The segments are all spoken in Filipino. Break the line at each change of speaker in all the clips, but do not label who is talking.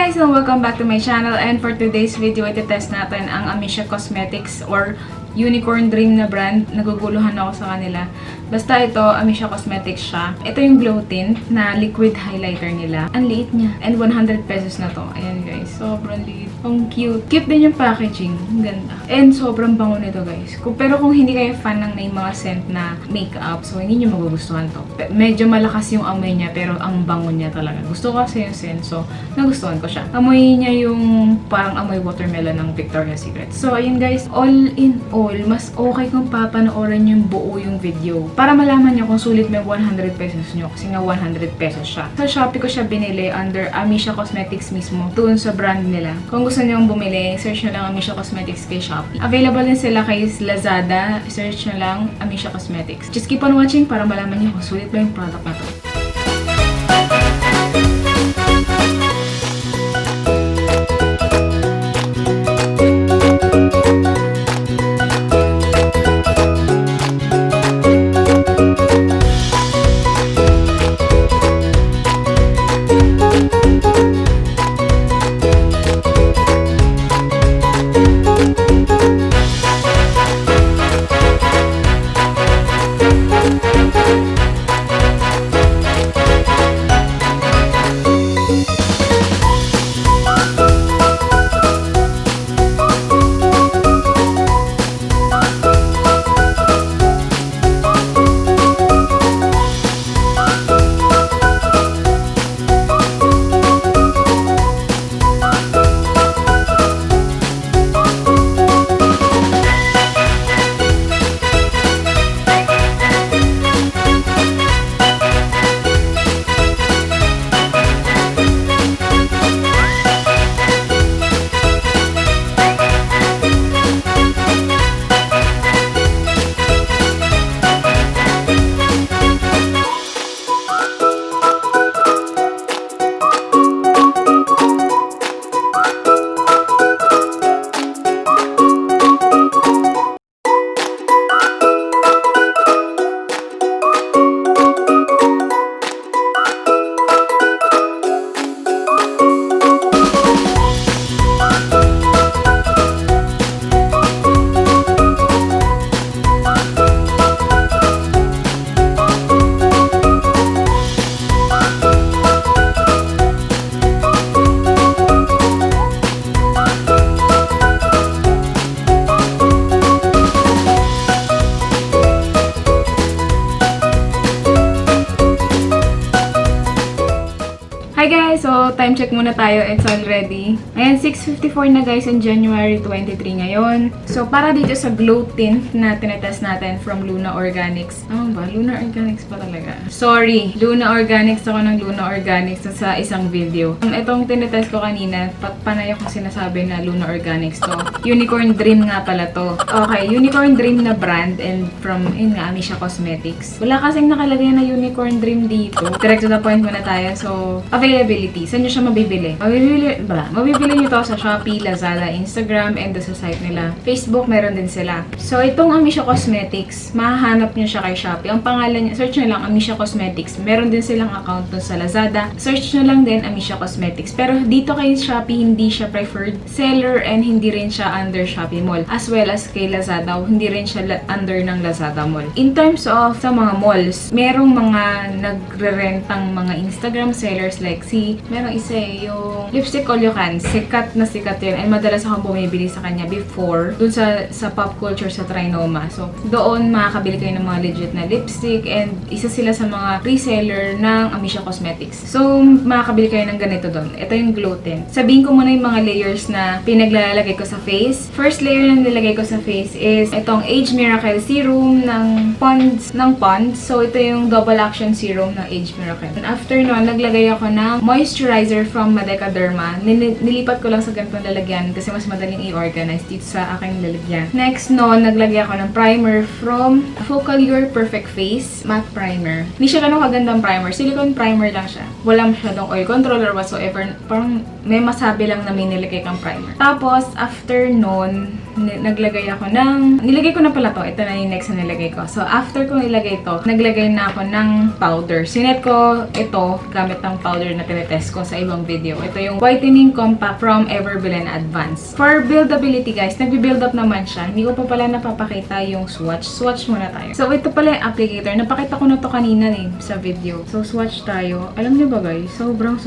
guys, and welcome back to my channel. And for today's video, iti-test natin ang Amisha Cosmetics or Unicorn Dream na brand. Naguguluhan ako sa kanila. Basta ito, Amisha Cosmetics siya. Ito yung glow tint na liquid highlighter nila. Ang liit niya. And 100 pesos na to. Ayan guys, sobrang liit. Ang cute. Cute din yung packaging. Ang ganda. And sobrang bango nito guys. Pero kung hindi kayo fan ng may mga scent na makeup, so hindi nyo magugustuhan to. Medyo malakas yung amoy niya, pero ang bango niya talaga. Gusto ko kasi yung scent, so nagustuhan ko siya. Amoy niya yung parang amoy watermelon ng Victoria's Secret. So ayun guys, all in all, mas okay kung papanoorin yung buo yung video. Para malaman nyo kung sulit may 100 pesos nyo. Kasi nga 100 pesos siya. Sa Shopee ko siya binili under Amisha Cosmetics mismo. Doon sa brand nila. Kung gusto nyo bumili, search nyo lang Amisha Cosmetics kay Shopee. Available din sila kay Lazada. Search nyo lang Amisha Cosmetics. Just keep on watching para malaman nyo kung sulit ba yung product na to. Hi guys! So, time check muna tayo. It's already. Ayan, 6:54 na guys on January 23 ngayon. So, para dito sa glow tint na tinetest natin from Luna Organics. Ano ba? Luna Organics pa talaga. Sorry! Luna Organics ako ng Luna Organics sa isang video. Itong tinetest ko kanina, panay akong sinasabi na Luna Organics to. Unicorn Dream nga pala to. Okay, Unicorn Dream na brand and from, yun nga, Amisha Cosmetics. Wala kasing nakalagay na Unicorn Dream dito. Direct to the point muna tayo. So, availability. Saan nyo siya mabibili? Mabibili nyo to sa Shopee, Lazada, Instagram, and sa site nila. Facebook, meron din sila. So, itong Amisha Cosmetics, mahahanap nyo siya kay Shopee. Ang pangalan niya, search nyo lang Amisha Cosmetics. Meron din silang account dun sa Lazada. Search nyo lang din Amisha Cosmetics. Pero dito kay Shopee, hindi siya preferred seller and hindi rin siya under Shopee Mall. As well as kay Lazada, hindi rin siya under ng Lazada Mall. In terms of sa mga malls, merong mga nagre-rentang mga Instagram sellers like merong isa yung lipstick all you can. Sikat na sikat yun. And madalas akong bumibili sa kanya before. Dun sa pop culture sa Trinoma. So, doon makakabili kayo ng mga legit na lipstick. And isa sila sa mga reseller ng Amisha Cosmetics. So, makakabili kayo ng ganito doon. Ito yung glow tint. Sabihin ko muna yung mga layers na pinaglalagay ko sa face. First layer na nilagay ko sa face is itong Age Miracle Serum ng Pond's. So, ito yung double action serum ng Age Miracle. And after nun, naglagay ako ng moisturizer from Madeca Derma. Nilipat ko lang sa ganitong lalagyan kasi mas madaling i-organize dito sa aking lalagyan. Next no, naglagay ako ng primer from Focal Your Perfect Face Matte Primer. Hindi siya ganun kagandang primer. Silicone primer lang siya. Wala masyadong oil controller whatsoever. Parang may masabi lang na may nilagay kang primer. Tapos, after nun, naglagay ako ng... Nilagay ko na pala to. Ito na yung next na nilagay ko. So, after ko nilagay to, naglagay na ako ng powder. Sinet ko ito gamit ng powder na tinetest tinetest ko sa ibang video. Ito yung Whitening Compact from Everbelen Advance. For buildability guys, nagbi-build up naman siya. Hindi ko pa pala napapakita yung swatch. Swatch muna tayo. So, ito pala yung applicator. Napakita ko na to kanina sa video. So, swatch tayo. Alam niyo ba guys, sobrang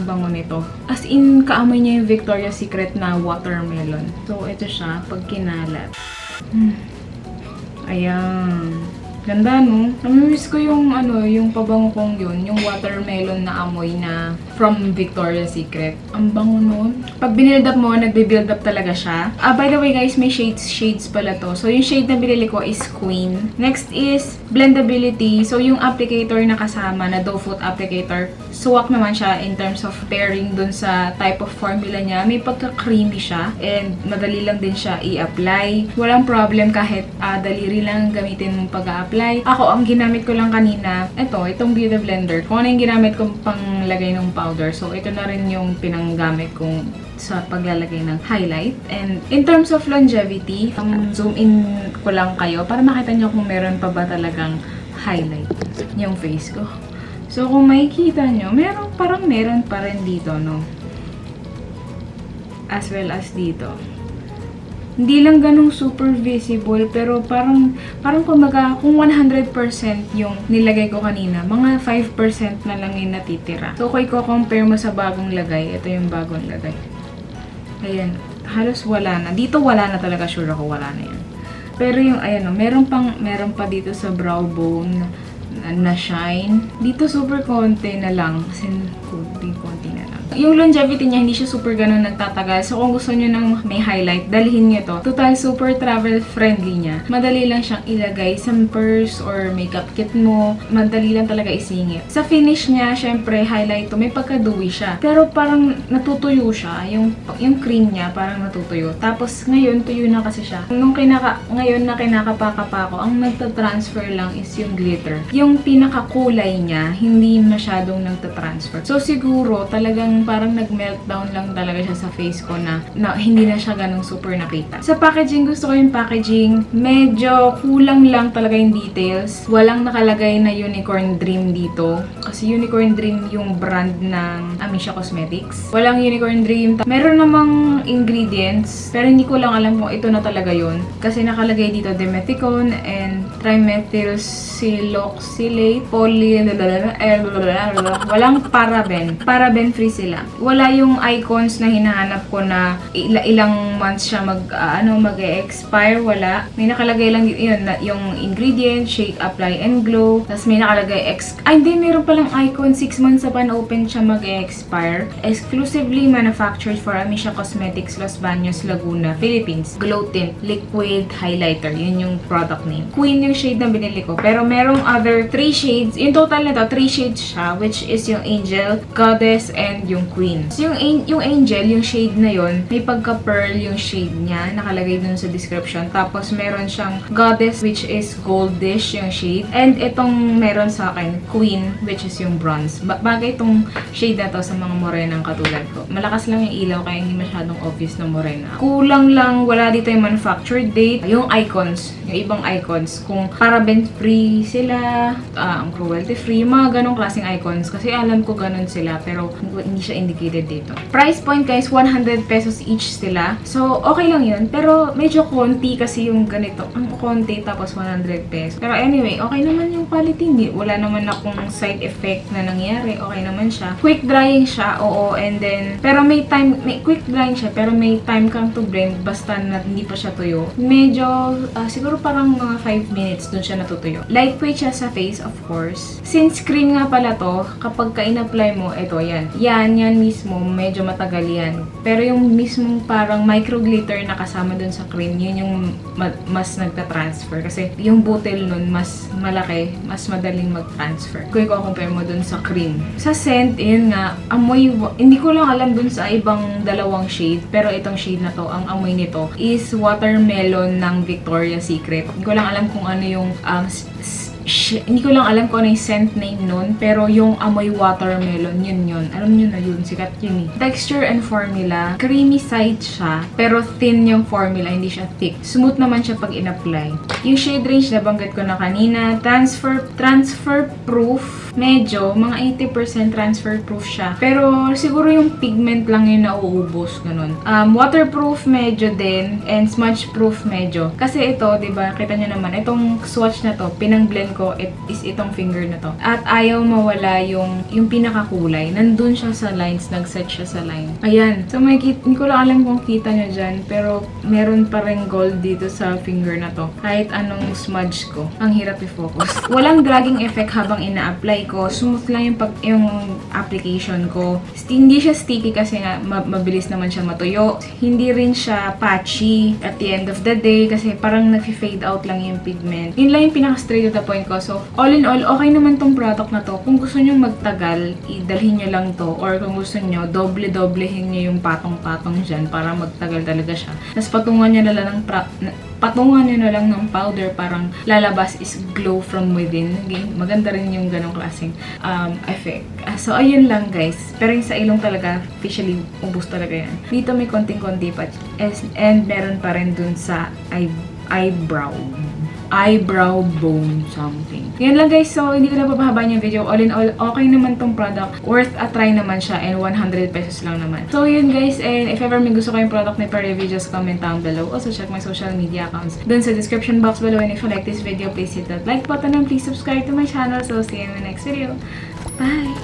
bango nito. As in, kaamoy niya yung Victoria's Secret na watermelon. So, ito siya pag kinalat. Ayan. Ganda, no? Namimiss ko yung, yung pabango kong yun. Yung watermelon na amoy na from Victoria's Secret. Ang bango nun. Pag binild up mo, nagbe-build up talaga siya. By the way, guys, may shades pala to. So, yung shade na binili ko is Queen. Next is blendability. So, yung applicator na kasama, na doe foot applicator, suwak naman siya in terms of pairing dun sa type of formula niya. May pagka-creamy siya. And, madali lang din siya i-apply. Walang problem kahit daliri lang gamitin mong pag-a-apply. Ako, ang ginamit ko lang kanina, itong Beauty Blender. Kung ano yung ginamit kong panglagay ng powder. So, ito na rin yung pinanggamit kong sa paglalagay ng highlight. And in terms of longevity, zoom in ko lang kayo para makita nyo kung meron pa ba talagang highlight yung face ko. So, kung makikita nyo, parang meron pa rin dito, no? As well as dito. Hindi lang ganong super visible, pero parang kumbaga, kung 100% yung nilagay ko kanina, mga 5% na lang yung natitira. So, kung i-compare mo sa bagong lagay, ito yung bagong lagay. Ayan, halos wala na. Dito wala na talaga, sure ako wala na yan. Pero yung, ayan o, meron pa dito sa brow bone na shine. Dito super konti na lang. Kasi konti na lang. Yung longevity niya, hindi siya super ganun nagtatagal. So, kung gusto nyo ng may highlight, dalhin nyo to. Total, super travel friendly niya. Madali lang siyang ilagay sa purse or makeup kit mo. Madali lang talaga isingit. Sa finish niya, syempre, highlight to. May pagka-dewy siya. Pero parang natutuyo siya. Yung cream niya, parang natutuyo. Tapos, ngayon, tuyo na kasi siya. Ngayon na kinakapaka pa ako, ang nagtatransfer lang is yung glitter. Yung pinakakulay niya, hindi masyadong nagtatransfer. So, siguro, talagang parang nag-meltdown lang talaga siya sa face ko na hindi na siya ganong super nakita. Sa packaging, gusto ko yung packaging. Medyo kulang lang talaga yung details. Walang nakalagay na Unicorn Dream dito. Kasi Unicorn Dream yung brand ng Amisha Cosmetics. Walang Unicorn Dream. Meron namang ingredients, pero hindi ko lang alam kung ito na talaga yun. Kasi nakalagay dito dimethicone and trimethylsiloxylate, walang paraben. Paraben free sila. Wala yung icons na hinahanap ko na ilang months siya mag-expire. Wala. May nakalagay lang yun, yung ingredient, shake, apply, and glow. Tapos may nakalagay meron palang icon, 6 months sa pan-open siya mag-expire. Exclusively manufactured for Amisha Cosmetics, Los Baños, Laguna, Philippines. Glow Tint, Liquid Highlighter. Yun yung product name. Queen yung shade na binili ko. Pero merong other 3 shades. In total nito, 3 shades siya, which is yung Angel, Goddess, and yung Queen. So, yung Angel, yung shade na yun, may pagka-pearl yung shade niya. Nakalagay dun sa description. Tapos, meron siyang Goddess, which is goldish yung shade. And itong meron sa akin, Queen, which is yung bronze. Bagay itong shade na to sa mga morenang katulad ko. Malakas lang yung ilaw, kaya hindi masyadong obvious na morena. Kulang lang, wala dito yung manufactured date. Yung icons, yung ibang icons, kung paraben-free sila, cruelty-free, mga ganong klaseng icons. Kasi alam ko ganon sila, pero hindi siya indicated dito. Price point guys, 100 pesos each sila. So, okay lang yun. Pero medyo konti kasi yung ganito. Ang konti tapos 100 pesos. Pero anyway, okay naman yung quality. Wala naman akong side effect na nangyari. Okay naman siya. Quick drying siya, oo. And then, pero may quick drying siya, pero may time kang to blend basta na hindi pa siya tuyo. Medyo, siguro parang mga 5 minutes dun siya natutuyo. Lightweight siya sa face, of course. Since cream nga pala to, kapag ka-in-apply mo, ito, yan. Yan mismo, medyo matagal yan. Pero yung mismong parang micro glitter na kasama dun sa cream, yun yung mas nagta-transfer. Kasi yung butil nun, mas malaki, mas madaling mag-transfer. Kung i-compare mo dun sa cream. Sa scent, yun nga, amoy, hindi ko lang alam dun sa ibang dalawang shade, pero itong shade na to, ang amoy nito is watermelon ng Victoria's Secret. Hindi ko lang alam kung ano yung hindi ko lang alam kung ano yung scent name nun, pero yung amoy watermelon, yun. Alam nyo na yun, sikat yun eh. Texture and formula, creamy side siya, pero thin yung formula, hindi siya thick. Smooth naman siya pag in-apply. Yung shade range, nabanggit ko na kanina, transfer proof, medyo, mga 80% transfer proof siya. Pero siguro yung pigment lang yung nauubos, ganun. Waterproof medyo din, and smudge proof medyo. Kasi ito, diba, kita nyo naman, itong swatch na to, pinang-blend ko, is itong finger na to. At ayaw mawala yung pinakakulay. Nandun siya sa lines, nag-set siya sa line. Ayan. So, hindi ko lang alam kung kita nyo dyan, pero meron pa rin gold dito sa finger na to. Kahit anong smudge ko. Ang hirap i-focus. Walang dragging effect habang ina-apply ko. Smooth lang yung application ko. Hindi siya sticky kasi nga mabilis naman siya matuyo. Hindi rin siya patchy at the end of the day kasi parang nag-fade out lang yung pigment. Yun lang yung pinaka-straight to the point ko. So, all in all, okay naman tong product na to. Kung gusto nyo magtagal, idalhin nyo lang to. Or kung gusto nyo, doble-doblehin nyo yung patong-patong dyan para magtagal talaga siya. Tapos patungan nyo na lang ng powder, parang lalabas is glow from within. Okay? Maganda rin yung ganong klaseng effect. So, ayun lang guys. Pero yung sa ilong talaga, officially, ubus talaga yan. Dito may konting-konti pa. And meron pa rin dun sa eyebrow bone something. Yan lang guys. So, hindi ko na papahabaan yung video. All in all, okay naman tong product. Worth a try naman siya and 100 pesos lang naman. So, yun guys. And if ever may gusto kayong product na pa-review, just comment down below. Also, check my social media accounts dun sa description box below. And if you like this video, please hit that like button and please subscribe to my channel. So, see you in the next video. Bye!